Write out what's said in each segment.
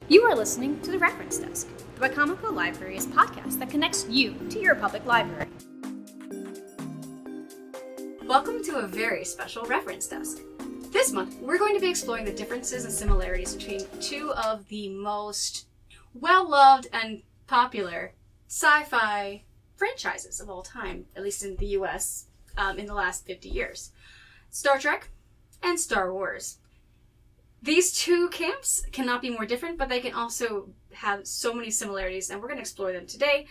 You are listening to The Reference Desk, the Wacomico Library's podcast that connects you to your public library. Welcome to a very special Reference Desk. This month, we're going to be exploring the differences and similarities between two of the most well-loved and popular sci-fi franchises of all time, at least in the US, in the last 50 years. Star Trek and Star Wars. These two camps cannot be more different, but they can also have so many similarities, and we're going to explore them today.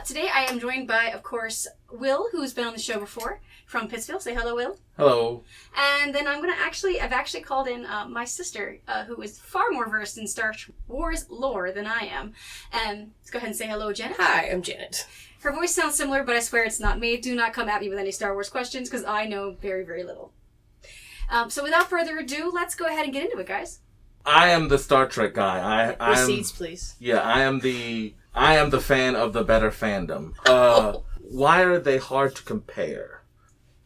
Today I am joined by, of course, Will, who's been on the show before, from Pittsville. Say hello, Will. Hello. And then I've actually called in my sister, who is far more versed in Star Wars lore than I am. Let's go ahead and say hello, Janet. Hi, I'm Janet. Her voice sounds similar, but I swear it's not me. Do not come at me with any Star Wars questions, because I know very, very little. So without further ado, let's go ahead and get into it, guys. I am the Star Trek guy. Receipts, please. Yeah, I am the fan of the better fandom. Why are they hard to compare?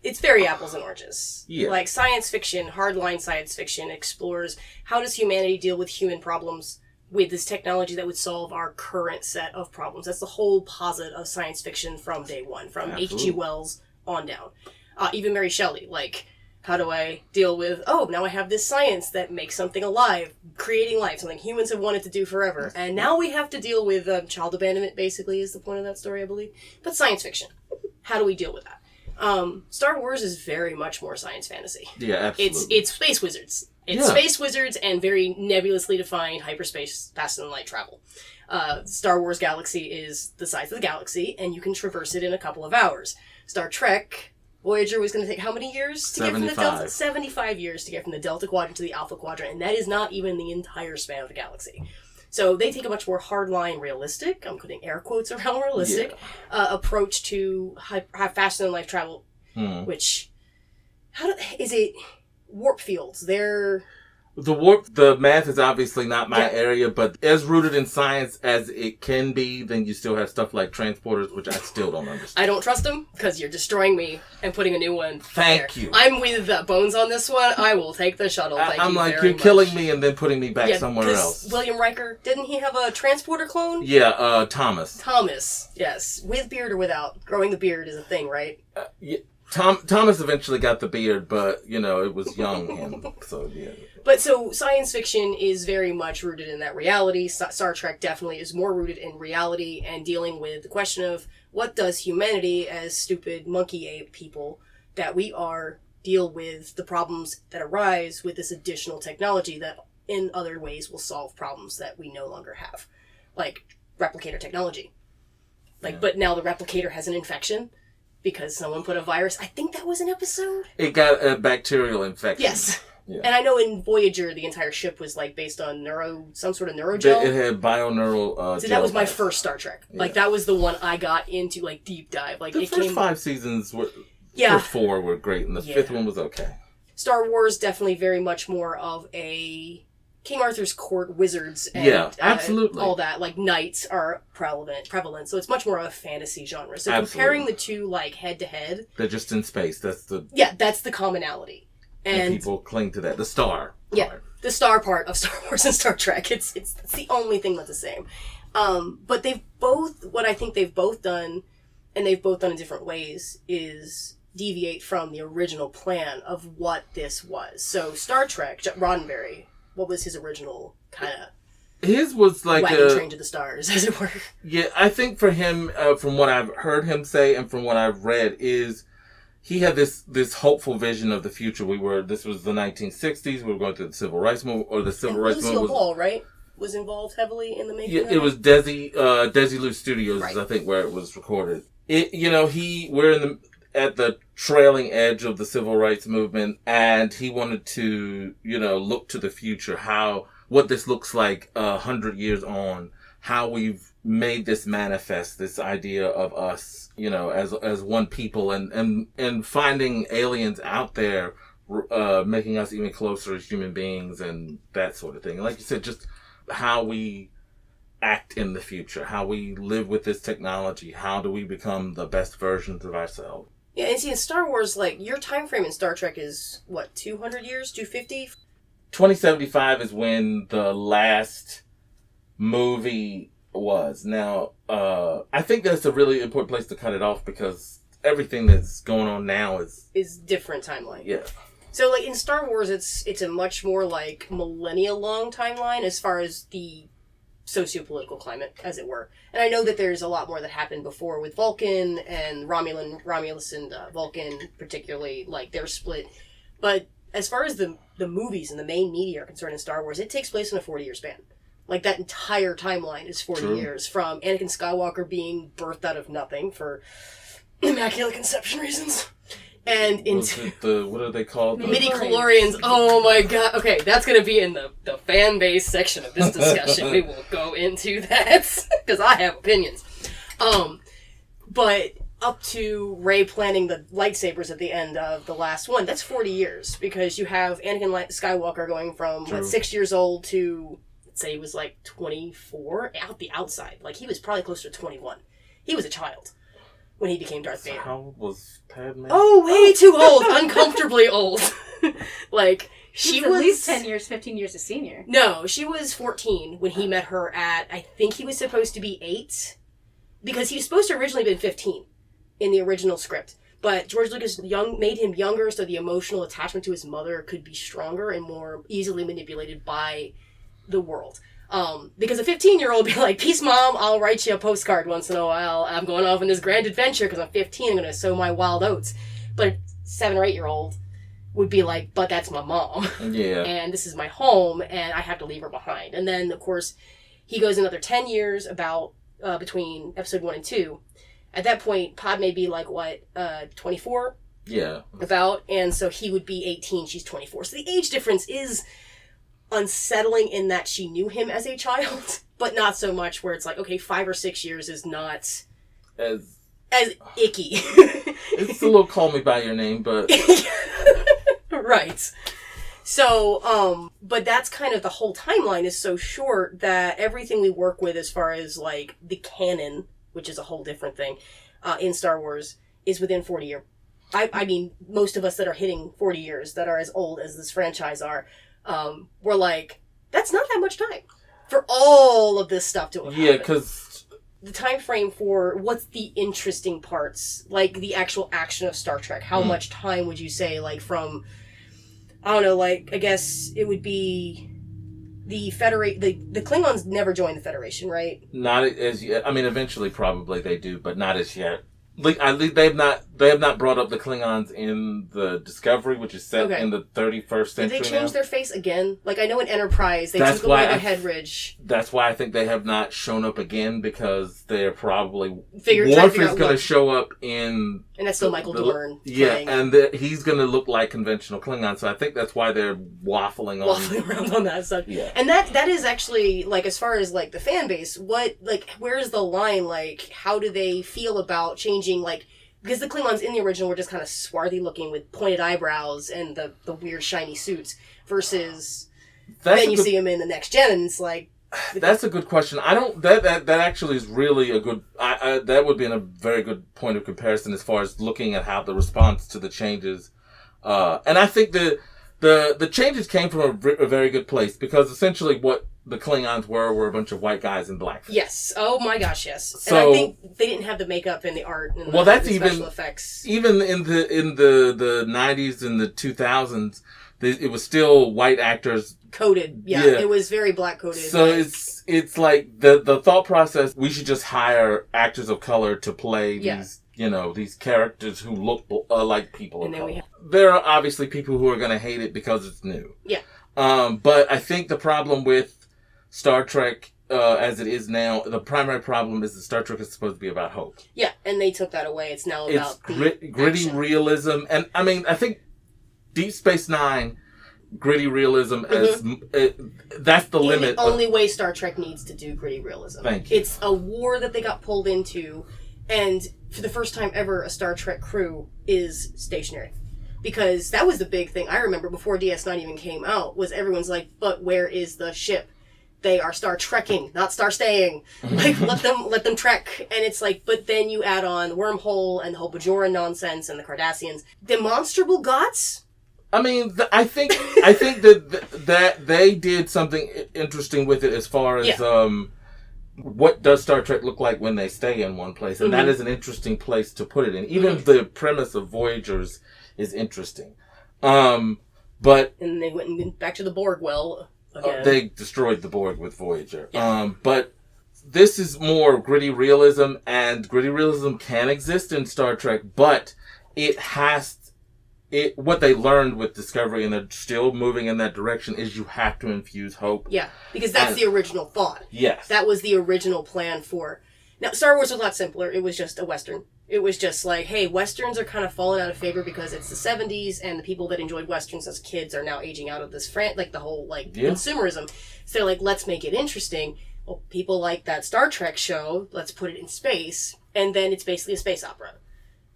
It's very apples and oranges. Yeah. Like science fiction, hardline science fiction explores how does humanity deal with human problems with this technology that would solve our current set of problems. That's the whole posit of science fiction from day one, from H.G. Wells on down. Even Mary Shelley, like, how do I deal with, now I have this science that makes something alive, creating life, something humans have wanted to do forever. And now we have to deal with child abandonment, basically, is the point of that story, I believe. But science fiction. How do we deal with that? Star Wars is very much more science fantasy. Yeah, absolutely. It's space wizards. It's space wizards and very nebulously defined hyperspace, faster than light travel. Star Wars galaxy is the size of the galaxy, and you can traverse it in a couple of hours. Star Trek, Voyager was going to take how many years to get from the Delta? 75 years to get from the Delta Quadrant to the Alpha Quadrant, and that is not even the entire span of the galaxy. So they take a much more hardline, realistic, I'm putting air quotes around realistic, approach to have faster than light travel, which, is it warp fields? The math is obviously not my area, but as rooted in science as it can be, then you still have stuff like transporters, which I still don't understand. I don't trust them, because you're destroying me and putting a new one Thank you. I'm with Bones on this one. I will take the shuttle. You're killing me and then putting me back somewhere else. William Riker, didn't he have a transporter clone? Yeah, Thomas. Thomas, yes. With beard or without. Growing the beard is a thing, right? Yeah. Thomas eventually got the beard, but, it was young him, so, yeah. But so science fiction is very much rooted in that reality. Star Trek definitely is more rooted in reality and dealing with the question of what does humanity as stupid monkey ape people that we are deal with the problems that arise with this additional technology that in other ways will solve problems that we no longer have. Like replicator technology. But now the replicator has an infection because someone put a virus. I think that was an episode. It got a bacterial infection. Yes. Yeah. And I know in Voyager, the entire ship was based on some sort of neurogel. It had bioneural So that was my first Star Trek. Yeah. That was the one I got into, deep dive. The first 5 seasons first 4 were great, and the 5th one was okay. Star Wars definitely very much more of a King Arthur's court wizards and absolutely. All that. Knights are prevalent. So it's much more of a fantasy genre. So comparing the two, head to head. They're just in space. That's the commonality. And people cling to that. The star part. Yeah, the star part of Star Wars and Star Trek. It's the only thing that's the same. But what I think they've both done, and they've both done in different ways, is deviate from the original plan of what this was. So Star Trek, Roddenberry, what was his original kind of... His was wagon train to the stars, as it were. Yeah, I think for him, from what I've heard him say and from what I've read, is... He had this hopeful vision of the future. This was the 1960s. We were going through the Civil Rights Movement, or the Civil Rights Movement. Lucille Ball, right? Was involved heavily in the making of it? Yeah, it was Desilu Studios, right. I think, where it was recorded. We're at the trailing edge of the Civil Rights Movement, and he wanted to, look to the future, what this looks like 100 years on, how we've made this manifest, this idea of us, as one people, and finding aliens out there, making us even closer as human beings and that sort of thing. Like you said, just how we act in the future, how we live with this technology, how do we become the best versions of ourselves. Yeah, and see, in Star Wars, your time frame in Star Trek is, 200 years? 250? 2075 is when the last movie was. Now, I think that's a really important place to cut it off because everything that's going on now is different timeline. Yeah. So, like, in Star Wars, it's a much more, like, millennia-long timeline as far as the socio-political climate, as it were. And I know that there's a lot more that happened before with Vulcan and Romulus and Vulcan, particularly, like, their split. But as far as the movies and the main media are concerned in Star Wars, it takes place in a 40-year span. Like, that entire timeline is 40 True. years, from Anakin Skywalker being birthed out of nothing for immaculate conception reasons. And into what are they called? midi-chlorians. Oh my god. Okay, that's going to be in the fan base section of this discussion. We will go into that, because I have opinions. But up to Rey planting the lightsabers at the end of the last one, that's 40 years, because you have Anakin Skywalker going from, 6 years old to, let's say he was like 24, out the outside. Like, he was probably closer to 21. He was a child when he became Darth Vader. How old was Padme? Oh, way too old. Uncomfortably old. Like, she was at least 10 years, 15 years a senior. No, she was 14 when he met her at, I think he was supposed to be 8. Because he was supposed to originally have been 15 in the original script. But George Lucas made him younger so the emotional attachment to his mother could be stronger and more easily manipulated by the world. Because a 15-year-old would be like, peace, Mom, I'll write you a postcard once in a while. I'm going off on this grand adventure because I'm 15, I'm going to sow my wild oats. But a 7 or 8-year-old would be like, but that's my mom. Yeah. And this is my home, and I have to leave her behind. And then, of course, he goes another 10 years about between episode 1 and 2. At that point, Pod may be like, 24? Yeah. About. And so he would be 18, she's 24. So the age difference is unsettling in that she knew him as a child, but not so much where it's like, okay, 5 or 6 years is not as icky. It's a little Call Me By Your Name, but right. So, but that's kind of the whole timeline is so short that everything we work with as far as like the canon, which is a whole different thing, in Star Wars, is within 40 years. I mean, most of us that are hitting 40 years, that are as old as this franchise are, we're like, that's not that much time for all of this stuff to have happened. Yeah, because the time frame for what's the interesting parts, like the actual action of Star Trek, how much time would you say, like, from, I don't know, like, I guess it would be the Klingons never joined the Federation, right? Not as yet. I mean, eventually probably they do, but not as yet. Like, they have not brought up the Klingons in the Discovery, which is set in the 31st century. Did they change their face again? Like, I know in Enterprise they took away the head ridge. That's why I think they have not shown up again, because they're probably Worf is going to show up in, and that's still Michael Dorn. Yeah, and he's going to look like conventional Klingon. So I think that's why they're waffling around on that stuff. Yeah, and that is actually, like, as far as like the fan base, what, like, where's the line? Like, how do they feel about changing? Like, because the Klingons in the original were just kind of swarthy looking with pointed eyebrows and the weird shiny suits, versus then you see them in the Next Gen and it's like, that's a good question. I don't, that actually is really a good, that would be a very good point of comparison as far as looking at how the response to the changes, and I think the changes came from a very good place, because essentially what the Klingons were a bunch of white guys in black. Yes. Oh my gosh, yes. So, and I think they didn't have the makeup and the art and that's the special even, effects. Even in the 90s and the 2000s, it was still white actors. Coded. Yeah. It was very black coded. So it's like the thought process, we should just hire actors of color to play these, these characters who look like people of color. There are obviously people who are going to hate it because it's new. Yeah. But I think the problem with Star Trek, as it is now, the primary problem is that Star Trek is supposed to be about hope. Yeah, and they took that away. It's now about gritty realism. And, I mean, I think Deep Space Nine, gritty realism, that's the limit. The only way Star Trek needs to do gritty realism. Thank you. It's a war that they got pulled into, and for the first time ever, a Star Trek crew is stationary. Because that was the big thing I remember before DS9 even came out, was everyone's like, but where is the ship? They are Star Trekking, not Star Staying. Like, let them trek. And it's like, but then you add on Wormhole and the whole Bajoran nonsense and the Cardassians. Demonstrable gods? I mean, I think that they did something interesting with it as far as what does Star Trek look like when they stay in one place, and that is an interesting place to put it in. Even the premise of Voyagers is interesting, but and they went back to the Borg well again. They destroyed the Borg with Voyager, but. This is more gritty realism, and gritty realism can exist in Star Trek, but what they learned with Discovery, and they're still moving in that direction, is you have to infuse hope. Yeah, because that's the original thought. Yes. That was the original plan for... Now, Star Wars was a lot simpler. It was just a Western. It was just like, hey, Westerns are kind of falling out of favor because it's the 70s, and the people that enjoyed Westerns as kids are now aging out of this, the whole, consumerism. So they're like, let's make it interesting. Well, people like that Star Trek show, let's put it in space, and then it's basically a space opera.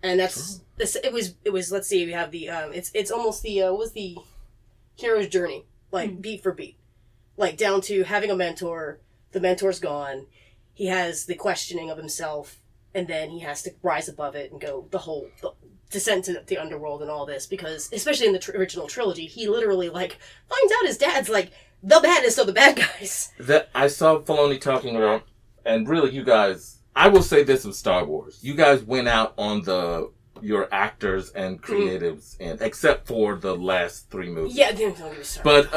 And that's this. It was. Let's see. We have the. It's almost the. What was the hero's journey? Like beat for beat, like down to having a mentor. The mentor's gone. He has the questioning of himself, and then he has to rise above it and go the descent to the underworld and all this. Because especially in the original trilogy, he literally finds out his dad's the baddest of the bad guys. That I saw Filoni talking about, and really, you guys, I will say this of Star Wars: you guys went out on your actors and creatives, and except for the last 3 movies. Yeah, but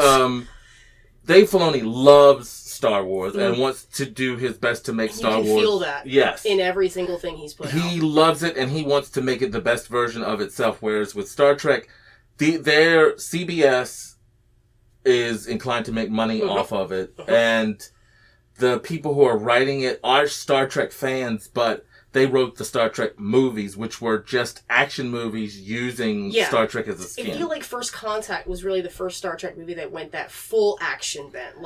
Dave Filoni loves Star Wars and wants to do his best to make Star Wars. You can feel that, yes, in every single thing he's put out. He loves it, and he wants to make it the best version of itself. Whereas with Star Trek, their CBS is inclined to make money off of it. And the people who are writing it are Star Trek fans, but they wrote the Star Trek movies, which were just action movies using Star Trek as a skin. I feel like First Contact was really the first Star Trek movie that went that full action bent.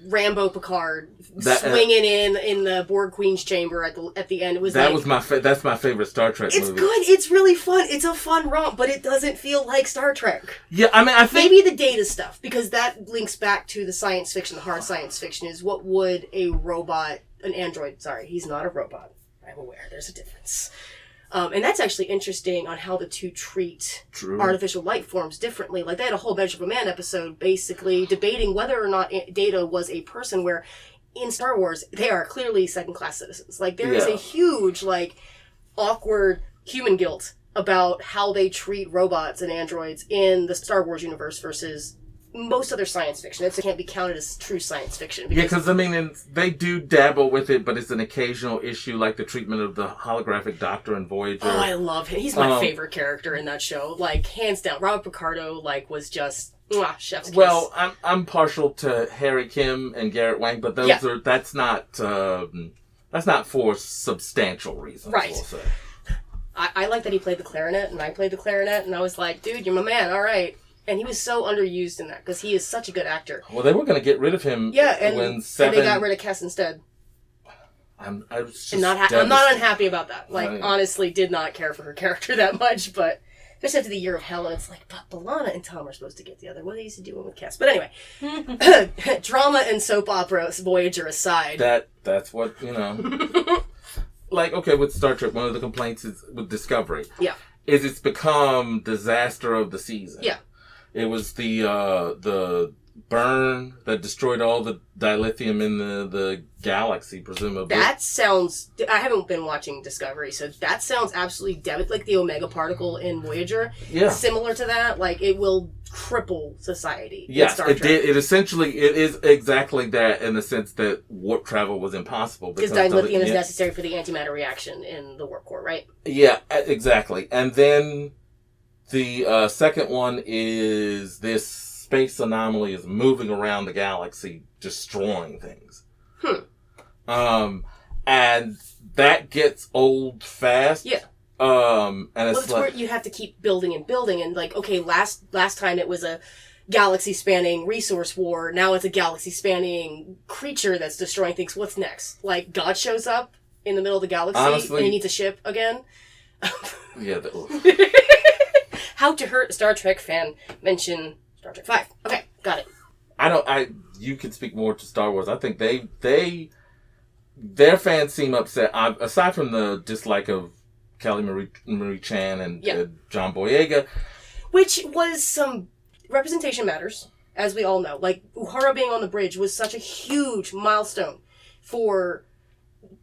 Rambo Picard swinging in the Borg Queen's chamber at the end. It was that's my favorite Star Trek movie. It's good. It's really fun. It's a fun romp, but it doesn't feel like Star Trek. Yeah, I mean, I think maybe the Data stuff, because that links back to the science fiction. The hard science fiction is what would an android. Sorry, he's not a robot. I'm aware. There's a difference. And that's actually interesting on how the two treat artificial life forms differently. They had a whole Measure of a Man episode basically debating whether or not Data was a person, where in Star Wars, they are clearly second-class citizens. There is a huge, awkward human guilt about how they treat robots and androids in the Star Wars universe versus most other science fiction. It can't be counted as true science fiction. Because they do dabble with it, but it's an occasional issue, like the treatment of the holographic Doctor in Voyager. Oh, I love him. He's my favorite character in that show. Hands down. Robert Picardo, was just chef's kiss. Well, I'm partial to Harry Kim and Garrett Wang, but that's not for substantial reasons. Right. We'll say. I like that he played the clarinet, and I played the clarinet, and I was like, dude, you're my man. All right. And he was so underused in that, because he is such a good actor. Well, they were going to get rid of him. Yeah, and they got rid of Kes instead. I'm not unhappy about that. Honestly, did not care for her character that much, but especially after the Year of Hell, and it's but B'Elanna and Tom are supposed to get together. What are they used to do with Kes? But anyway, drama and soap opera, Voyager aside. That's what, okay, with Star Trek, one of the complaints is with Discovery. Yeah. Is it's become disaster of the season. Yeah. It was the burn that destroyed all the dilithium in the galaxy, presumably. That sounds... I haven't been watching Discovery, so that sounds absolutely like the Omega particle in Voyager. Yeah. Similar to that. It will cripple society. Yes, it did. It essentially, it is exactly that, in the sense that warp travel was impossible. Because dilithium is necessary for the antimatter reaction in the warp core, right? Yeah, exactly. And then the second one is this space anomaly is moving around the galaxy, destroying things. And that gets old fast. Yeah. And it's where you have to keep building and building, and okay, last time it was a galaxy-spanning resource war. Now it's a galaxy-spanning creature that's destroying things. What's next? God shows up in the middle of the galaxy, honestly, and he needs a ship again. Yeah. How to hurt a Star Trek fan? Mention Star Trek 5. Okay, got it. You can speak more to Star Wars. I think their fans seem upset. Aside from the dislike of Kelly Marie Chan and John Boyega, which was some representation matters, as we all know. Like, Uhura being on the bridge was such a huge milestone for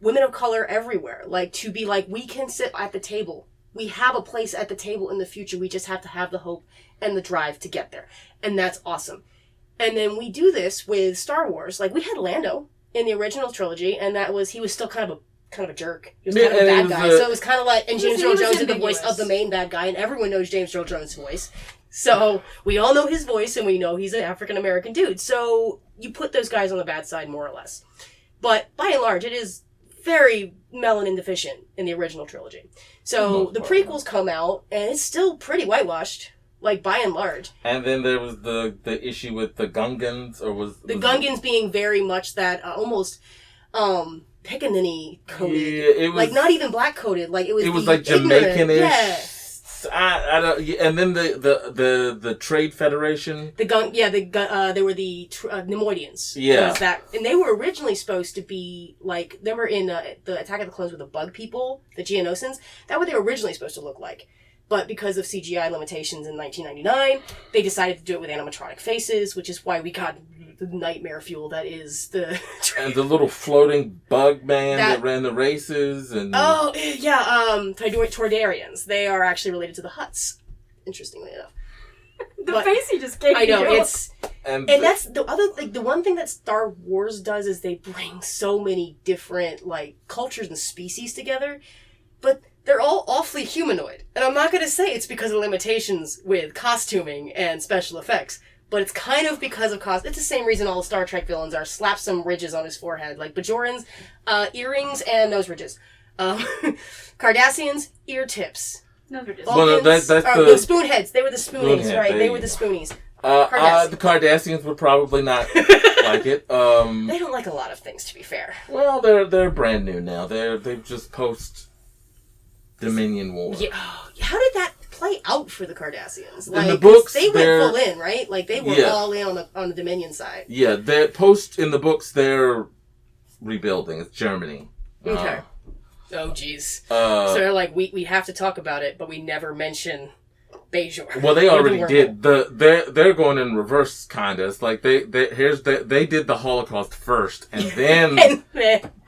women of color everywhere. Like, to be like, we can sit at the table. We have a place at the table in the future. We just have to have the hope and the drive to get there. And that's awesome. And then we do this with Star Wars. Like, we had Lando in the original trilogy, and he was still kind of a jerk. He was kind of a bad guy. So it was kind of like, and James Earl Jones did the voice of the main bad guy, and everyone knows James Earl Jones' voice. So we all know his voice, and we know he's an African-American dude. So you put those guys on the bad side, more or less. But by and large, it is very melanin deficient in the original trilogy. So the prequels come out, and it's still pretty whitewashed, like, by and large. And then there was the issue with the Gungans, or was... The Gungans being very much that, almost, Pickaninny coded. Yeah, it was... Like, not even black coded, like, it was like Jamaican-ish. Yeah. I don't... And then the Trade Federation. They were the Nemoidians. Yeah. And they were originally supposed to be, like, they were in the Attack of the Clones with the bug people, the Geonosians. That's what they were originally supposed to look like. But because of CGI limitations in 1999, they decided to do it with animatronic faces, which is why we got the nightmare fuel that is the... And the little floating bug man that ran the races. And oh, yeah, Tordarians. They are actually related to the Hutts, interestingly enough. The face you just gave me. I know, it's... And that's the other... Like, the one thing that Star Wars does is they bring so many different, like, cultures and species together, but... They're all awfully humanoid. And I'm not going to say it's because of limitations with costuming and special effects, but it's kind of because of It's the same reason all the Star Trek villains are. Slap some ridges on his forehead. Like Bajoran's, earrings and nose ridges. Cardassians, ear tips. Nose ridges. Well, that's the spoonheads. They were the spoonies, right? They were the spoonies. The Cardassians would probably not like it. They don't like a lot of things, to be fair. Well, they're brand new now. They've just Dominion War. Yeah. How did that play out for the Cardassians? Like, in the books, they went full in, right? Like, they were all in on the Dominion side. Yeah, in the books, they're rebuilding. It's Germany. Okay. Oh, jeez. So they're like, we have to talk about it, but we never mention Bajor. Well, they already did. They're going in reverse, kind of. It's like they did the Holocaust first, and then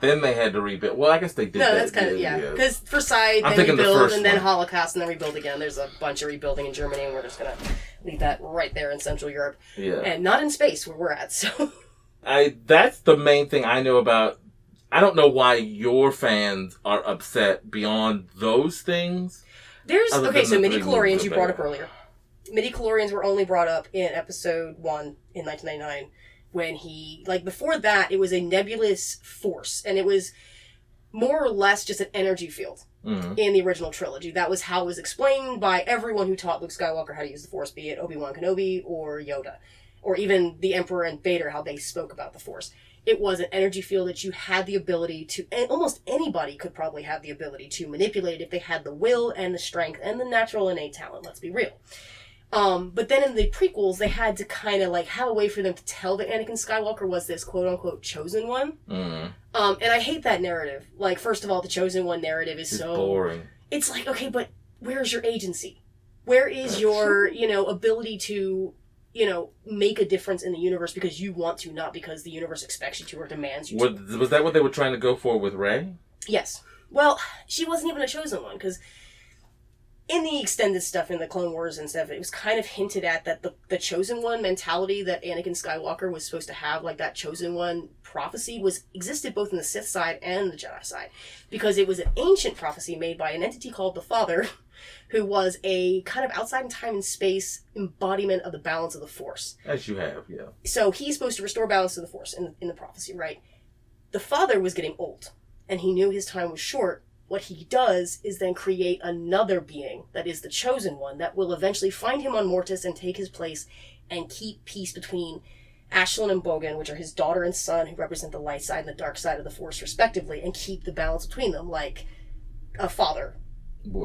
then they had to rebuild. Well, I guess they did. No, that's kind of because Versailles, then rebuild, and then Holocaust, and then rebuild again. There's a bunch of rebuilding in Germany, and we're just gonna leave that right there in Central Europe. Yeah, and not in space where we're at. So, that's the main thing I know about. I don't know why your fans are upset beyond those things. So midi-chlorians you brought up earlier. Midi-chlorians were only brought up in episode 1 in 1999 when before that, it was a nebulous force, and it was more or less just an energy field in the original trilogy. That was how it was explained by everyone who taught Luke Skywalker how to use the Force, be it Obi-Wan Kenobi or Yoda, or even the Emperor and Vader, how they spoke about the Force. It was an energy field that you had the ability to, and almost anybody could probably have the ability to manipulate if they had the will and the strength and the natural innate talent, let's be real. But then in the prequels, they had to kind of have a way for them to tell that Anakin Skywalker was this quote-unquote chosen one. And I hate that narrative. Like, first of all, the chosen one narrative is so... boring. It's like, okay, but where's your agency? Where is your, ability to... make a difference in the universe because you want to, not because the universe expects you to or demands you to. Was that what they were trying to go for with Rey? Yes. Well, she wasn't even a chosen one, because in the extended stuff in the Clone Wars and stuff, it was kind of hinted at that the chosen one mentality that Anakin Skywalker was supposed to have, like that chosen one prophecy, existed both in the Sith side and the Jedi side, because it was an ancient prophecy made by an entity called the Father, who was a kind of outside in time and space embodiment of the balance of the Force. As you have, yeah. So he's supposed to restore balance to the Force in the prophecy, right? The Father was getting old, and he knew his time was short. What he does is then create another being that is the chosen one that will eventually find him on Mortis and take his place and keep peace between Ashlyn and Bogan, which are his daughter and son, who represent the light side and the dark side of the Force respectively, and keep the balance between them, like a father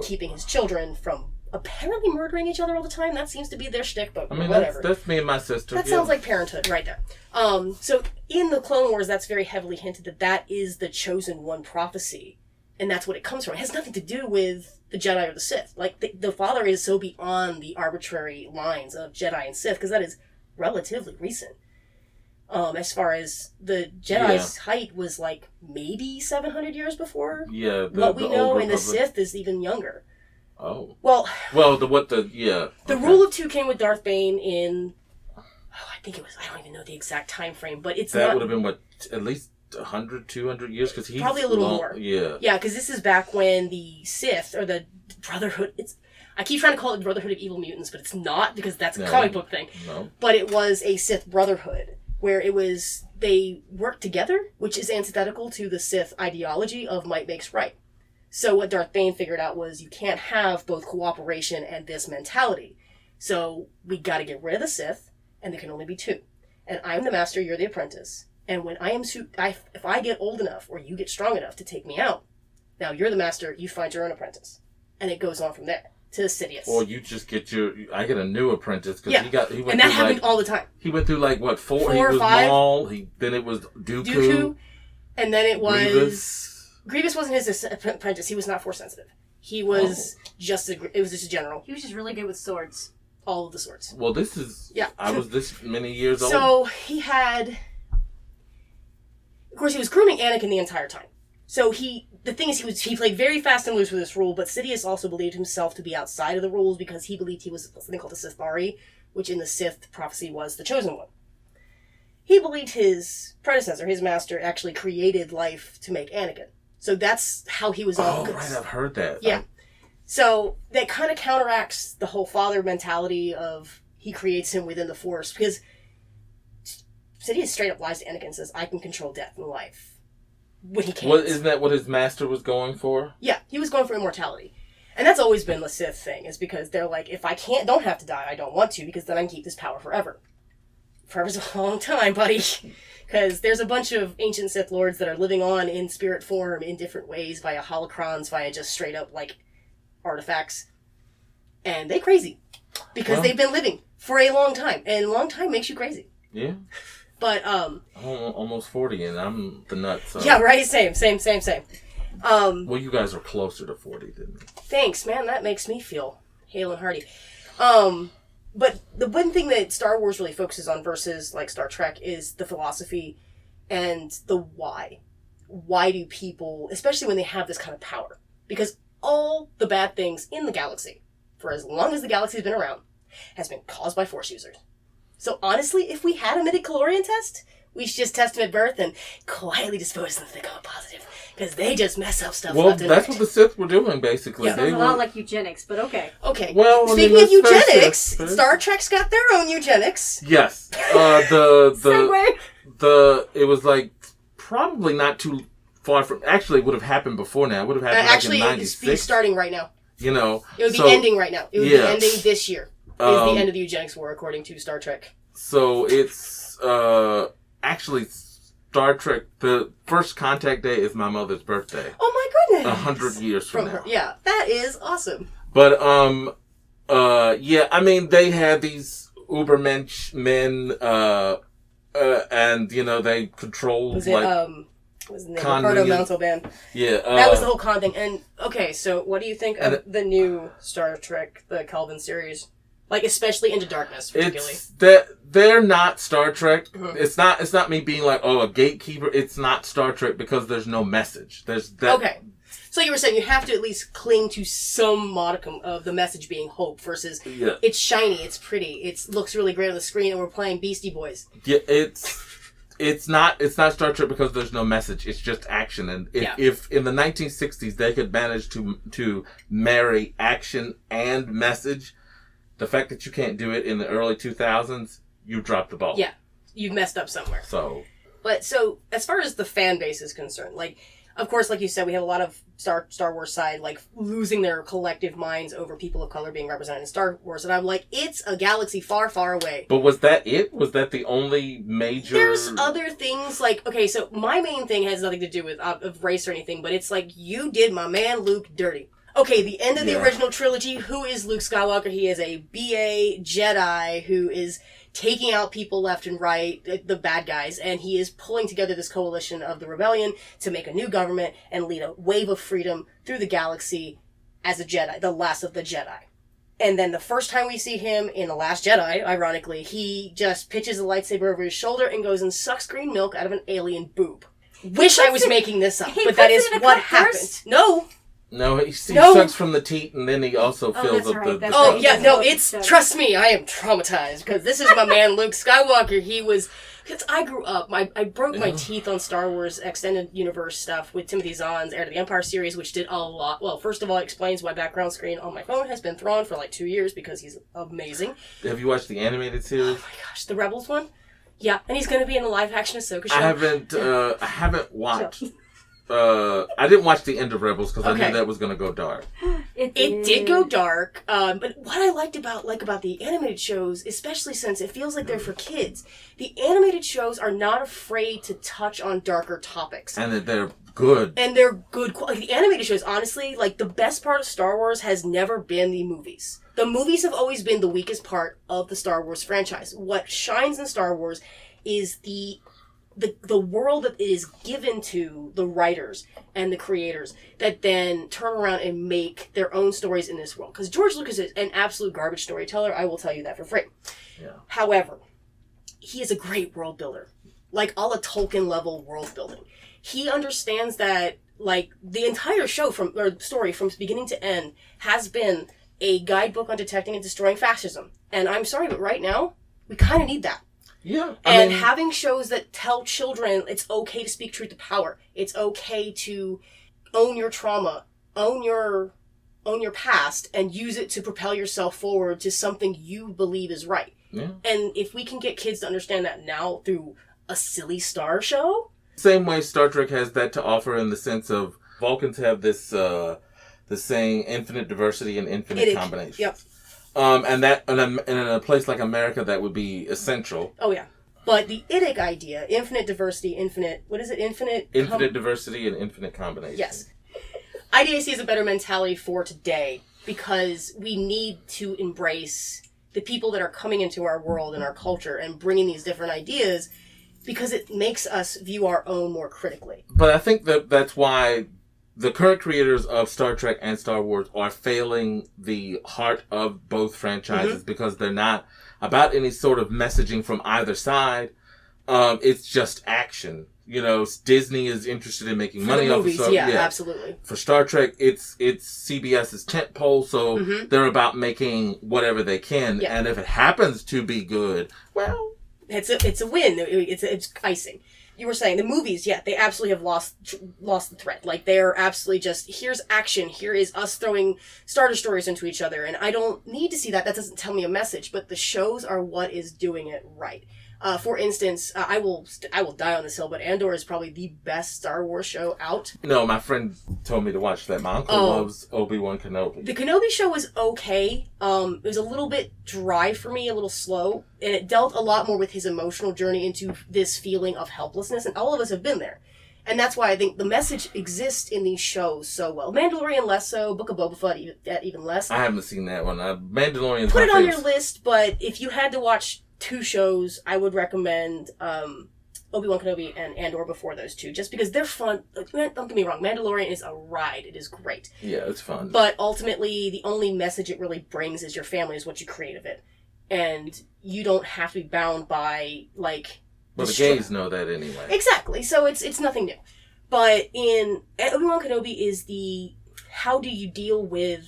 keeping his children from apparently murdering each other all the time. That seems to be their shtick, but whatever. That's me and my sister. That sounds like parenthood right there. So in the Clone Wars, that's very heavily hinted that is the chosen one prophecy. And that's what it comes from. It has nothing to do with the Jedi or the Sith. Like, the Father is so beyond the arbitrary lines of Jedi and Sith, because that is relatively recent. As far as the Jedi's height was, like, maybe 700 years before what we know, and the Sith is even younger. Oh. Well, the rule of two came with Darth Bane in, I think it was, I don't even know the exact time frame, but that would have been, at least 100, 200 years? Cause he's probably a little more. Yeah. Yeah, because this is back when the Sith, or the Brotherhood, I keep trying to call it the Brotherhood of Evil Mutants, but it's not, because that's a comic book thing. No. But it was a Sith Brotherhood, where they worked together, which is antithetical to the Sith ideology of might makes right. So what Darth Bane figured out was you can't have both cooperation and this mentality. So we got to get rid of the Sith, and there can only be two. And I'm the master, you're the apprentice. And when if I get old enough, or you get strong enough to take me out, now you're the master, you find your own apprentice. And it goes on from there to Sidious. Or you just I get a new apprentice, because he went and that happened all the time. He went through four? Four he or was five. Maul, then it was Dooku, and then it was... Grievous wasn't his apprentice. He was not force sensitive. He was it was just a general. He was just really good with swords. All of the swords. Well, this is... Yeah. I was this many years old. So he had... Of course, he was grooming Anakin the entire time. So the thing is, he played very fast and loose with this rule, but Sidious also believed himself to be outside of the rules because he believed he was something called the Sithari, which in the Sith prophecy was the chosen one. He believed his predecessor, his master, actually created life to make Anakin. So that's how he was all... Oh, right, I've heard that. Yeah. So that kind of counteracts the whole father mentality of he creates him within the Force, because Sidious straight up lies to Anakin and says, I can control death and life. When he can't. Isn't that what his master was going for? Yeah, he was going for immortality. And that's always been the Sith thing, is because they're like, if I don't have to die, I don't want to, because then I can keep this power forever. Forever's a long time, buddy. Because there's a bunch of ancient Sith Lords that are living on in spirit form in different ways, via holocrons, via just straight up, artifacts. And they crazy. Because they've been living for a long time. And a long time makes you crazy. Yeah. But, I'm almost 40 and I'm the nut, so... Yeah, right? Same. Well, you guys are closer to 40 than me. Thanks, man. That makes me feel hale and hearty. But the one thing that Star Wars really focuses on versus, Star Trek, is the philosophy and the why. Why do people, especially when they have this kind of power? Because all the bad things in the galaxy, for as long as the galaxy has been around, has been caused by Force users. So honestly, if we had a midichlorian test, we should just test them at birth and quietly dispose them if they come positive. Because they just mess up stuff. Well, that's what the Sith were doing, basically. Yeah, sounds a lot like eugenics, but okay. Okay. Well, speaking of eugenics, Star Trek's got their own eugenics. Yes. It was probably not too far from. Actually, it would have happened before now. It would have happened in '96. It would be starting right now. You know, it would be ending right now. It would be ending this year. Is the end of the eugenics war, according to Star Trek. So it's actually Star Trek. The first contact day is my mother's birthday. Oh my goodness! 100 years from now. Her. Yeah, that is awesome. But yeah, I mean, they had these Ubermensch men, and they controlled was the name? Ricardo Montalban. Yeah, that was the whole con thing. And okay, so what do you think of the new Star Trek, the Kelvin series? Especially Into Darkness, particularly. They're not Star Trek. Mm-hmm. It's not me being a gatekeeper. It's not Star Trek because there's no message. Okay. So you were saying you have to at least cling to some modicum of the message being hope versus it's shiny, it's pretty, it looks really great on the screen, and we're playing Beastie Boys. Yeah, it's not Star Trek because there's no message. It's just action. And if in the 1960s they could manage to marry action and message, the fact that you can't do it in the early 2000s, you dropped the ball. Yeah, you've messed up somewhere. So as far as the fan base is concerned, of course, like you said, we have a lot of Star Wars side, losing their collective minds over people of color being represented in Star Wars. And I'm like, it's a galaxy far, far away. But was that it? Was that the only major... There's other things, okay, so my main thing has nothing to do with race or anything, but it's you did my man Luke dirty. Okay, the end of the original trilogy, who is Luke Skywalker? He is a BA Jedi who is taking out people left and right, the bad guys, and he is pulling together this coalition of the rebellion to make a new government and lead a wave of freedom through the galaxy as a Jedi, the last of the Jedi. And then the first time we see him in The Last Jedi, ironically, he just pitches a lightsaber over his shoulder and goes and sucks green milk out of an alien boob. Wish I was making this up, but that is what happened. No, he sucks from the teat, and then he also fills up the... Oh, yeah, no, trust me, I am traumatized, because this is my man Luke Skywalker. Because I grew up, I broke my teeth on Star Wars Extended Universe stuff with Timothy Zahn's Heir to the Empire series, which did a lot. Well, first of all, it explains why background screen on my phone has been Thrawn for like 2 years, because he's amazing. Have you watched the animated series? Oh my gosh, the Rebels one? Yeah, and he's going to be in a live-action Ahsoka show. I haven't watched... I didn't watch the end of Rebels because I knew that was going to go dark. It did go dark, but what I liked about the animated shows, especially since it feels like they're for kids, the animated shows are not afraid to touch on darker topics. And that they're good. And they're good quality. The animated shows, honestly, like the best part of Star Wars has never been the movies. The movies have always been the weakest part of the Star Wars franchise. What shines in Star Wars is the world that is given to the writers and the creators that then turn around and make their own stories in this world. Because George Lucas is an absolute garbage storyteller. I will tell you that for free. Yeah. However, he is a great world builder. Like, a la Tolkien level world building. He understands that, like, the entire story from beginning to end has been a guidebook on detecting and destroying fascism. And I'm sorry, but right now, we kind of need that. Yeah. And having shows that tell children it's okay to speak truth to power. It's okay to own your trauma, own your past, and use it to propel yourself forward to something you believe is right. Yeah. And if we can get kids to understand that now through a silly star show. Same way Star Trek has that to offer in the sense of Vulcans have this the saying infinite diversity and infinite combination. Yep. And that in a place like America, that would be essential. Oh, yeah. But the IDIC idea, infinite diversity, infinite diversity and infinite combination. Yes. IDIC is a better mentality for today because we need to embrace the people that are coming into our world and our culture and bringing these different ideas because it makes us view our own more critically. But I think that's why the current creators of Star Trek and Star Wars are failing the heart of both franchises because they're not about any sort of messaging from either side. It's just action. You know, Disney is interested in making money off of stuff. Yeah, absolutely. For Star Trek, it's CBS's tentpole, so they're about making whatever they can. Yeah. And if it happens to be good, well, it's a win. It's icing. You were saying the movies, they absolutely have lost the thread. Like, they're absolutely just, here's action, here is us throwing Star Destroyers into each other, and I don't need to see that. That doesn't tell me a message, but the shows are what is doing it right. For instance, I will die on this hill, but Andor is probably the best Star Wars show out. No, my friend told me to watch that. My uncle loves Obi-Wan Kenobi. The Kenobi show was okay. It was a little bit dry for me, a little slow, and it dealt a lot more with his emotional journey into this feeling of helplessness, and all of us have been there. And that's why I think the message exists in these shows so well. Mandalorian less so, Book of Boba Fett even less. I haven't seen that one. Mandalorian's Put it on your list, but if you had to watch 2 shows, I would recommend Obi-Wan Kenobi and Andor before those 2, just because they're fun. Don't get me wrong, Mandalorian is a ride. It is great. Yeah, it's fun. But ultimately, the only message it really brings is your family is what you create of it. And you don't have to be bound by, like... Well, the gays know that anyway. Exactly, so it's nothing new. But in Obi-Wan Kenobi is how do you deal with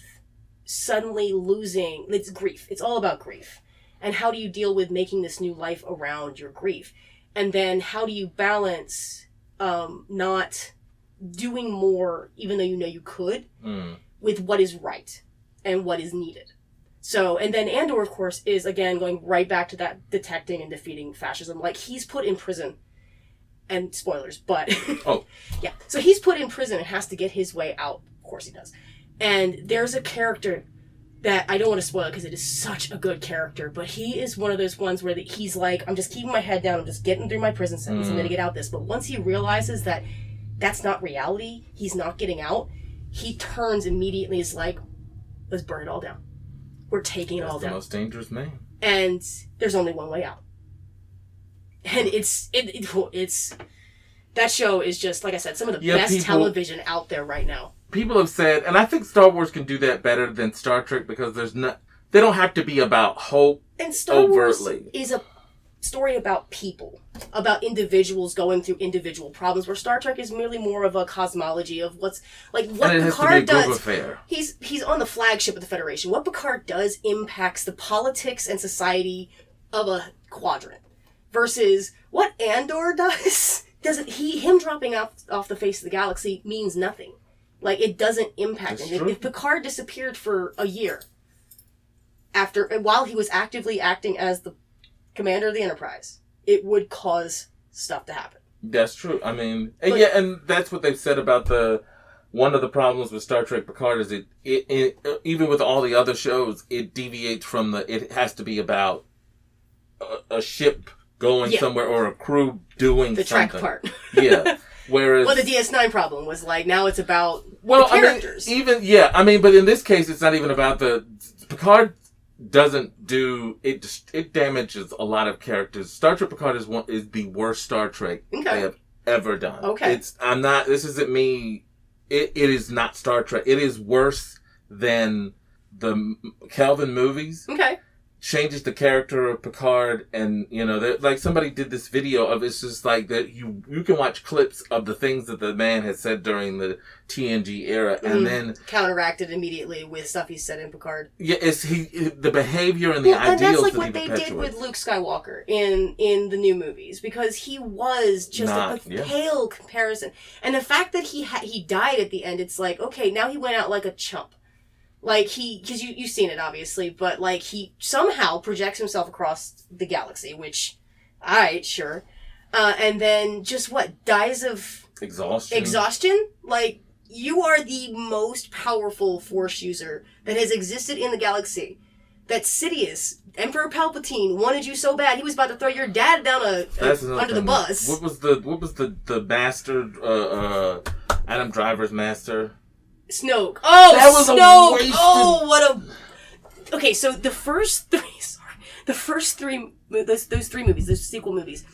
suddenly losing... It's grief. It's all about grief. And how do you deal with making this new life around your grief? And then how do you balance not doing more, even though you know you could, with what is right and what is needed? So, and then Andor, of course, is, again, going right back to that detecting and defeating fascism. Like, he's put in prison. And spoilers, but... yeah. So he's put in prison and has to get his way out. Of course he does. And there's a character... that I don't want to spoil it because it is such a good character, but he is one of those ones where he's like, I'm just keeping my head down, I'm just getting through my prison sentence, I'm going to get out this. But once he realizes that that's not reality, he's not getting out, he turns immediately, is like, let's burn it all down. We're taking it all down. That's the most dangerous man. And there's only one way out. And it's that show is just, like I said, some of the best television out there right now. People have said, and I think Star Wars can do that better than Star Trek because they don't have to be about hope and Star overtly. Wars is a story about people, about individuals going through individual problems, where Star Trek is merely more of a cosmology of what Picard does. He's on the flagship of the Federation. What Picard does impacts the politics and society of a quadrant, versus what Andor does. Him dropping off the face of the galaxy means nothing. Like, it doesn't impact him. If Picard disappeared for a year while he was actively acting as the commander of the Enterprise, it would cause stuff to happen. That's true. I mean, and that's what they've said about one of the problems with Star Trek Picard is it even with all the other shows, it deviates from it has to be about a ship going somewhere or a crew doing the something. Trek part. Yeah. Whereas, the DS9 problem was like, now it's about the characters. But in this case, it's not even about Picard doesn't do it. It damages a lot of characters. Star Trek Picard is the worst Star Trek they have ever done. Okay, This isn't me. It is not Star Trek. It is worse than the Kelvin movies. Okay. Changes the character of Picard, and like somebody did this video of it's just like that you can watch clips of the things that the man had said during the TNG era, and then counteracted immediately with stuff he said in Picard. Yeah, it's the behavior and the ideals. And that's like what they did with Luke Skywalker in the new movies, because he was just a pale comparison, and the fact that he died at the end, it's like, okay, now he went out like a chump. Like, because you've seen it, obviously, but, like, he somehow projects himself across the galaxy, which, alright, sure. And then just dies of... Exhaustion? Like, you are the most powerful Force user that has existed in the galaxy. That Sidious, Emperor Palpatine, wanted you so bad, he was about to throw your dad down under the bus. What was the master, Adam Driver's master? Snoke. Oh, that was Snoke! A wasted... Oh, what a... Okay, so those three movies, those sequel movies,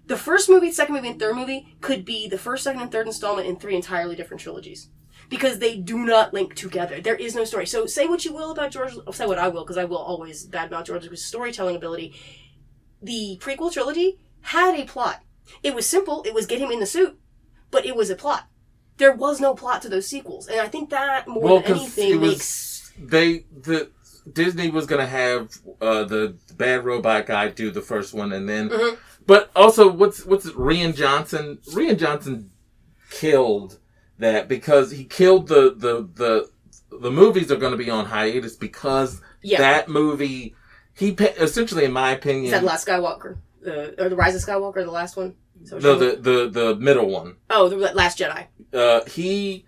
the first movie, second movie, and third movie could be the first, second, and third installment in 3 entirely different trilogies. Because they do not link together. There is no story. So say what you will about George... Say what I will, because I will always badmouth George Lucas' storytelling ability. The prequel trilogy had a plot. It was simple. It was get him in the suit. But it was a plot. There was no plot to those sequels, and I think that more than anything makes... Disney was going to have the bad robot guy do the first one, and then... Mm-hmm. But also, what's Rian Johnson? Rian Johnson killed that because he killed the movies are going to be on hiatus because that movie... essentially, in my opinion... Is that Last Skywalker? Or The Rise of Skywalker, the last one? No, the middle one. Oh, the Last Jedi. He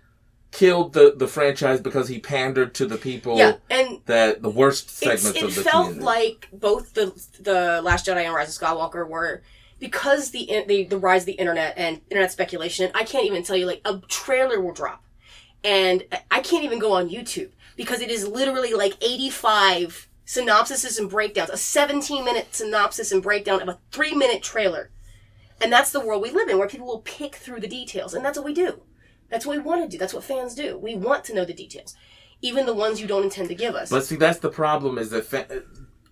killed the franchise because he pandered to the people that the worst segments of the community. It felt like both the Last Jedi and Rise of Skywalker were, because the rise of the internet and internet speculation, I can't even tell you, like, a trailer will drop. And I can't even go on YouTube because it is literally like 85 synopsises and breakdowns, a 17-minute synopsis and breakdown of a 3-minute trailer. And that's the world we live in, where people will pick through the details. And that's what we do. That's what we want to do. That's what fans do. We want to know the details. Even the ones you don't intend to give us. But see, that's the problem, is that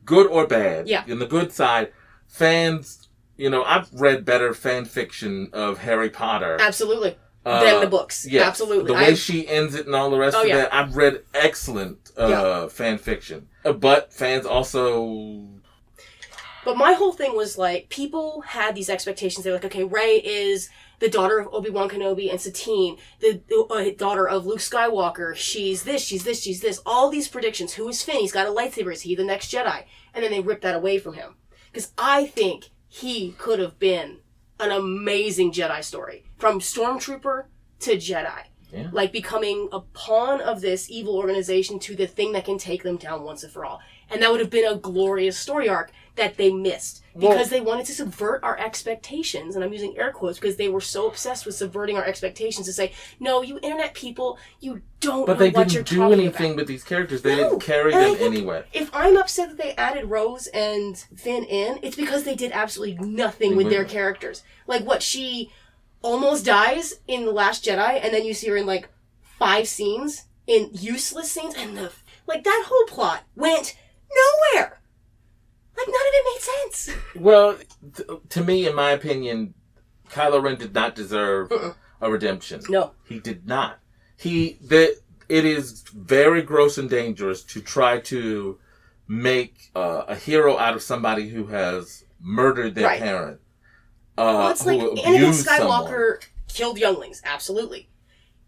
good or bad, in the good side, fans, I've read better fan fiction of Harry Potter. Absolutely. Than the books. Yeah. Absolutely. The way she ends it and all the rest of that, I've read excellent fan fiction. But fans also... But my whole thing was like, people had these expectations. They were like, okay, Rey is the daughter of Obi-Wan Kenobi and Satine, the daughter of Luke Skywalker. She's this, she's this, she's this. All these predictions. Who is Finn? He's got a lightsaber. Is he the next Jedi? And then they ripped that away from him. Because I think he could have been an amazing Jedi story. From Stormtrooper to Jedi. Yeah. Like becoming a pawn of this evil organization to the thing that can take them down once and for all. And that would have been a glorious story arc that they missed because they wanted to subvert our expectations, and I'm using air quotes because they were so obsessed with subverting our expectations to say, no, you internet people, you don't know what you're talking about. But they didn't do anything with these characters. They didn't carry them anywhere. If I'm upset that they added Rose and Finn in, it's because they did absolutely nothing with their characters. Like, what, she almost dies in The Last Jedi, and then you see her in, like, 5 scenes, in useless scenes, and that whole plot went nowhere. Like, none of it made sense. Well, to me, in my opinion, Kylo Ren did not deserve a redemption. No. He did not. It is very gross and dangerous to try to make a hero out of somebody who has murdered their parent. Well, it's like Anakin Skywalker killed younglings, absolutely.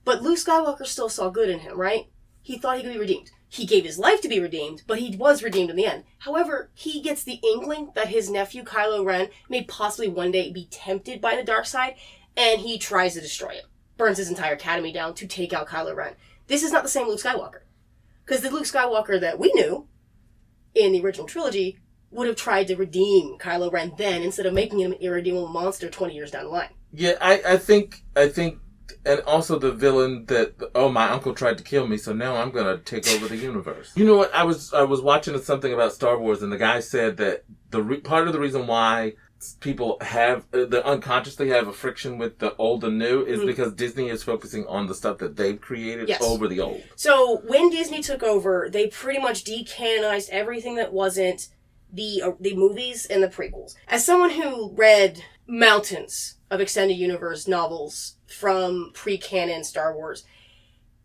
But Luke Skywalker still saw good in him, right? He thought he could be redeemed. He gave his life to be redeemed, but he was redeemed in the end. However, he gets the inkling that his nephew, Kylo Ren, may possibly one day be tempted by the dark side, and he tries to destroy it. Burns his entire academy down to take out Kylo Ren. This is not the same Luke Skywalker. Because the Luke Skywalker that we knew in the original trilogy would have tried to redeem Kylo Ren then instead of making him an irredeemable monster 20 years down the line. Yeah, I think, and also the villain that, my uncle tried to kill me, so now I'm going to take over the universe. You know what? I was watching something about Star Wars, and the guy said that part of the reason why people unconsciously have a friction with the old and new is because Disney is focusing on the stuff that they've created over the old. So when Disney took over, they pretty much decanonized everything that wasn't the movies and the prequels. As someone who read mountains of extended universe novels from pre-canon Star Wars,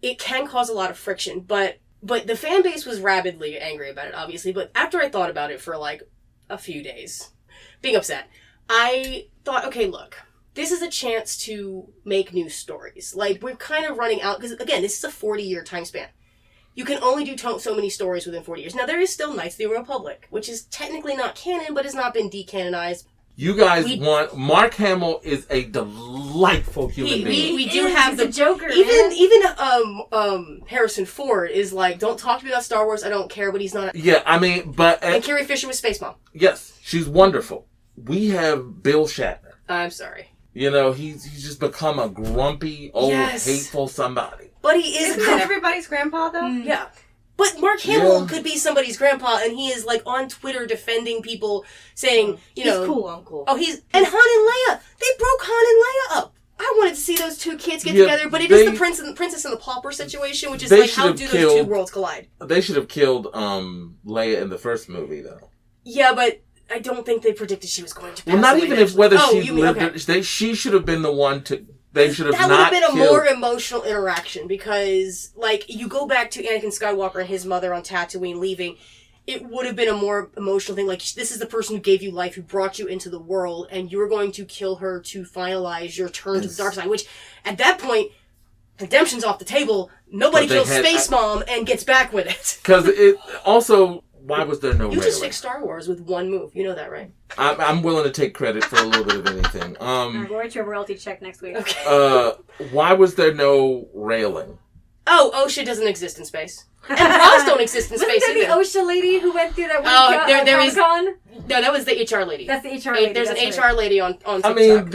it can cause a lot of friction, but the fan base was rabidly angry about it, obviously. But after I thought about it for like a few days, being upset, I thought, okay, look, this is a chance to make new stories. Like, we're kind of running out, because again, this is a 40-year time span. You can only do so many stories within 40 years. Now, there is still Knights of the Old Republic, which is technically not canon, but has not been decanonized. You guys Mark Hamill is a delightful human being. We do have the Joker. Even Harrison Ford is like, don't talk to me about Star Wars. I don't care, but he's not. Yeah, I mean, but and Carrie Fisher was Space Mom. Yes, she's wonderful. We have Bill Shatner. I'm sorry. You know, he's just become a grumpy, old, hateful somebody. But he is. Isn't that everybody's grandpa though? Yeah. But Mark Hamill could be somebody's grandpa, and he is, like, on Twitter defending people, saying, you know... He's cool, uncle. Oh, and Han and Leia! They broke Han and Leia up! I wanted to see those two kids get together, but it is the princess and the pauper situation, which is like, how do those two worlds collide? They should have killed Leia in the first movie, though. Yeah, but I don't think they predicted she was going to pass Well, not away even if whether she lived... Okay. She should have been the one to... They should have that not would have been killed... a more emotional interaction because, like, you go back to Anakin Skywalker and his mother on Tatooine leaving, it would have been a more emotional thing. Like, this is the person who gave you life, who brought you into the world, and you're going to kill her to finalize your turn to the dark side, which, at that point, redemption's off the table. Nobody kills Space Mom and gets back with it. Because it also... Why was there no You just fixed Star Wars with one move. You know that, right? I'm willing to take credit for a little bit of anything. We'll write you a royalty check next week. Okay. Why was there no railing? Oh, OSHA doesn't exist in space. And Bras don't exist in space either. either. Wasn't there the OSHA lady who went through that one there is. Comic-Con? No, that was the HR lady. That's the HR lady. There's an HR lady on TikTok. I mean,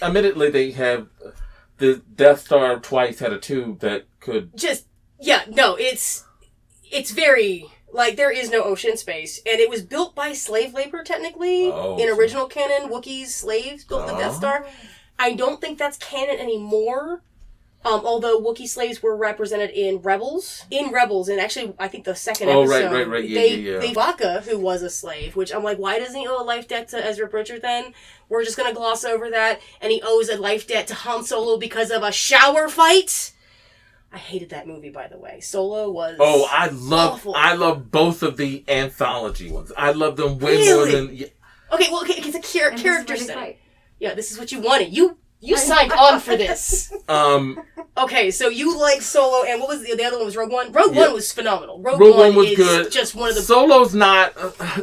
admittedly, they have... The Death Star twice had a tube that could... It's very... Like, there is no ocean in space, and it was built by slave labor, technically. In original canon, Wookiees, slaves built the Death Star. I don't think that's canon anymore, although Wookiee slaves were represented in Rebels. And actually, I think the second episode... Right. They Vaca, who was a slave, which I'm like, why doesn't he owe a life debt to Ezra Bridger then? We're just gonna gloss over that, and he owes a life debt to Han Solo because of a shower fight? I hated that movie, by the way. Solo was awful. I love both of the anthology ones. I love them way more than... Yeah. Okay, it's a character study. Yeah, this is what you wanted. You signed on for this. Okay, so you like Solo, and what was the other one? Was Rogue One? Rogue One was phenomenal. Rogue One was is good. Just one of the Solo's not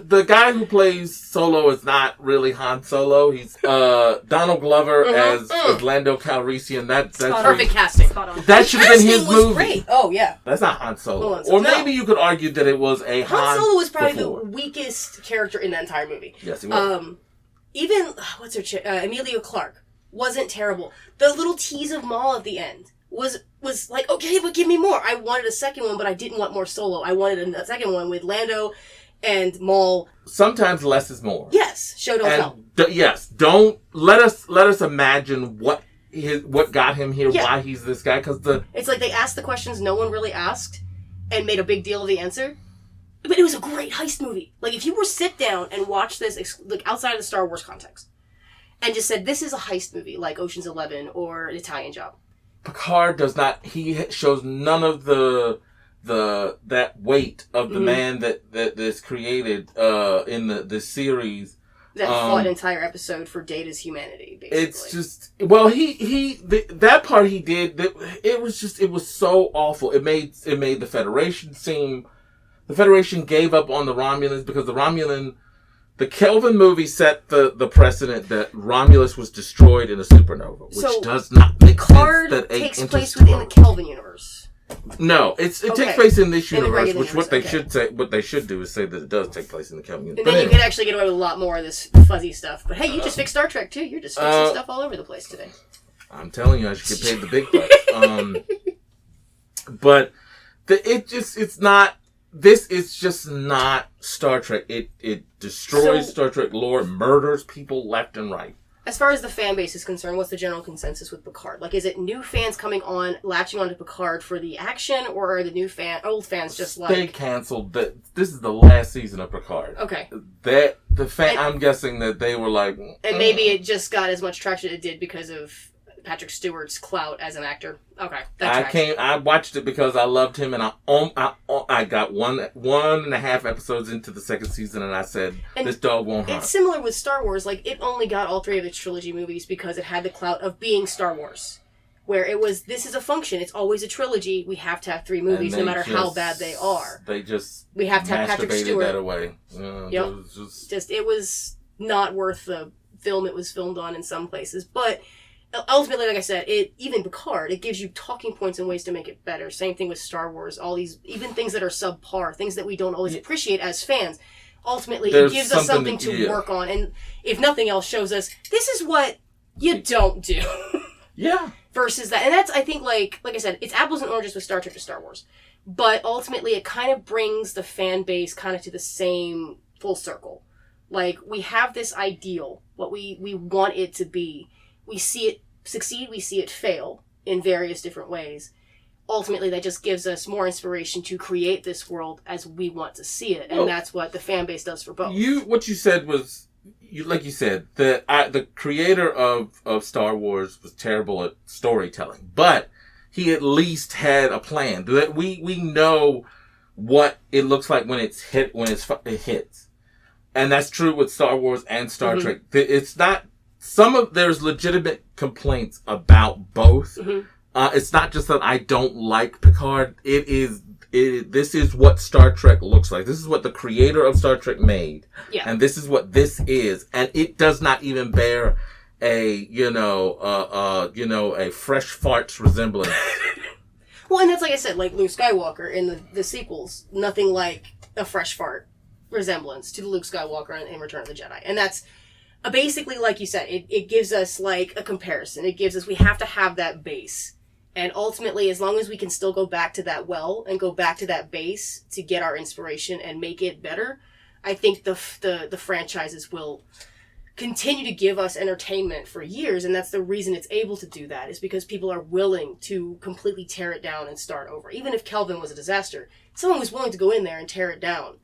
the guy who plays Solo is not really Han Solo. He's Donald Glover as Lando Calrissian. That's perfect casting. That should have been his movie. Great. Oh yeah, that's not Han Solo. Or maybe you could argue that it was a Han Solo was probably before. the weakest character in that entire movie. Yes, he was. Even what's her Emilia Clarke wasn't terrible. The little tease of Maul at the end was like, okay, but give me more. I wanted a second one, but I didn't want more Solo. I wanted a second one with Lando and Maul. Sometimes less is more. Yes, show don't tell. Yes, don't let us imagine what got him here, why he's this guy. Because it's like they asked the questions no one really asked and made a big deal of the answer. But it was a great heist movie. Like if you were sit down and watch this like outside of the Star Wars context, and just said this is a heist movie like Ocean's 11 or An Italian Job. Picard does not. He shows none of that weight of the man that is created in the series that fought an entire episode for Data's humanity. Basically, it's just that part he did. It was so awful. It made the Federation seem. The Federation gave up on the Romulans because the Kelvin movie set the precedent that Romulus was destroyed in a supernova, which does not make sense. That takes place within the Kelvin universe. No, it takes place in this universe, which universe, what they should do is say that it does take place in the Kelvin universe. And then you could actually get away with a lot more of this fuzzy stuff. But hey, you just fixed Star Trek too. You're just fixing stuff all over the place today. I'm telling you, I should get paid the big bucks. But it's not. This is just not Star Trek. It destroys Star Trek lore, murders people left and right. As far as the fan base is concerned, what's the general consensus with Picard? Like, is it new fans coming on, latching onto Picard for the action, or are the old fans just like... They canceled. This is the last season of Picard. Okay. I'm guessing that they were like... And maybe it just got as much traction as it did because of Patrick Stewart's clout as an actor. Okay, I watched it because I loved him, and I got one and a half episodes into the second season, and I said, this dog won't hunt. It's similar with Star Wars. Like, it only got all three of its trilogy movies because it had the clout of being Star Wars. Where it was, this is a function. It's always a trilogy. We have to have three movies, no matter how bad they are. We have to have Patrick Stewart. That away. Yep. It was not worth the film it was filmed on in some places, but. Ultimately, like I said, even Picard, it gives you talking points and ways to make it better. Same thing with Star Wars. All these, even things that are subpar, things that we don't always appreciate as fans. Ultimately, it gives us something to work on. And if nothing else, shows us, this is what you don't do. Yeah. Versus that. And that's, I think, like I said, it's apples and oranges with Star Trek to Star Wars. But ultimately, it kind of brings the fan base kind of to the same full circle. Like, we have this ideal, what we want it to be. We see it succeed, we see it fail in various different ways. Ultimately, that just gives us more inspiration to create this world as we want to see it. And that's what the fan base does for both. What you said was, like you said, the creator of Star Wars was terrible at storytelling. But he at least had a plan. That we know what it looks like when it hits. And that's true with Star Wars and Star Trek. It's not... there's legitimate complaints about both. It's not just that I don't like Picard. This is what Star Trek looks like. This is what the creator of Star Trek made. Yeah. And this is what this is. And it does not even bear a fresh fart's resemblance. Well, and that's like I said, like Luke Skywalker in the sequels. Nothing like a fresh fart resemblance to the Luke Skywalker in Return of the Jedi. And that's... basically, like you said, it gives us, like, a comparison. It gives us, we have to have that base. And ultimately, as long as we can still go back to that well and go back to that base to get our inspiration and make it better, I think the franchises will continue to give us entertainment for years. And that's the reason it's able to do that, is because people are willing to completely tear it down and start over. Even if Kelvin was a disaster, someone was willing to go in there and tear it down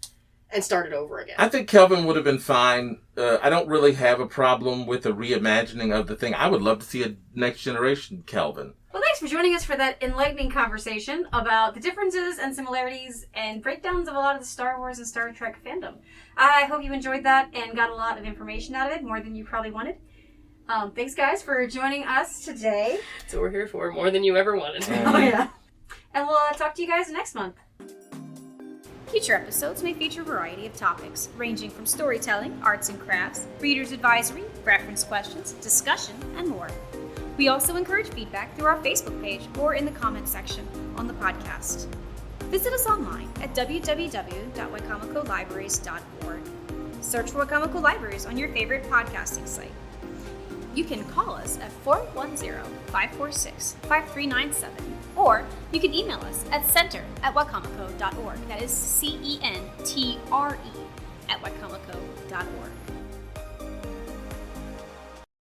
and start it over again. I think Kelvin would have been fine. I don't really have a problem with a reimagining of the thing. I would love to see a Next Generation Kelvin. Well, thanks for joining us for that enlightening conversation about the differences and similarities and breakdowns of a lot of the Star Wars and Star Trek fandom. I hope you enjoyed that and got a lot of information out of it, more than you probably wanted. Thanks, guys, for joining us today. That's what we're here for, more than you ever wanted. Oh, yeah. And we'll talk to you guys next month. Future episodes may feature a variety of topics, ranging from storytelling, arts and crafts, reader's advisory, reference questions, discussion, and more. We also encourage feedback through our Facebook page or in the comments section on the podcast. Visit us online at www.waicomico.libraries.org. Search for Waicomico Libraries on your favorite podcasting site. You can call us at 410-546-5397, or you can email us at center@waicomico.org. That is CENTRE @waicomico.org.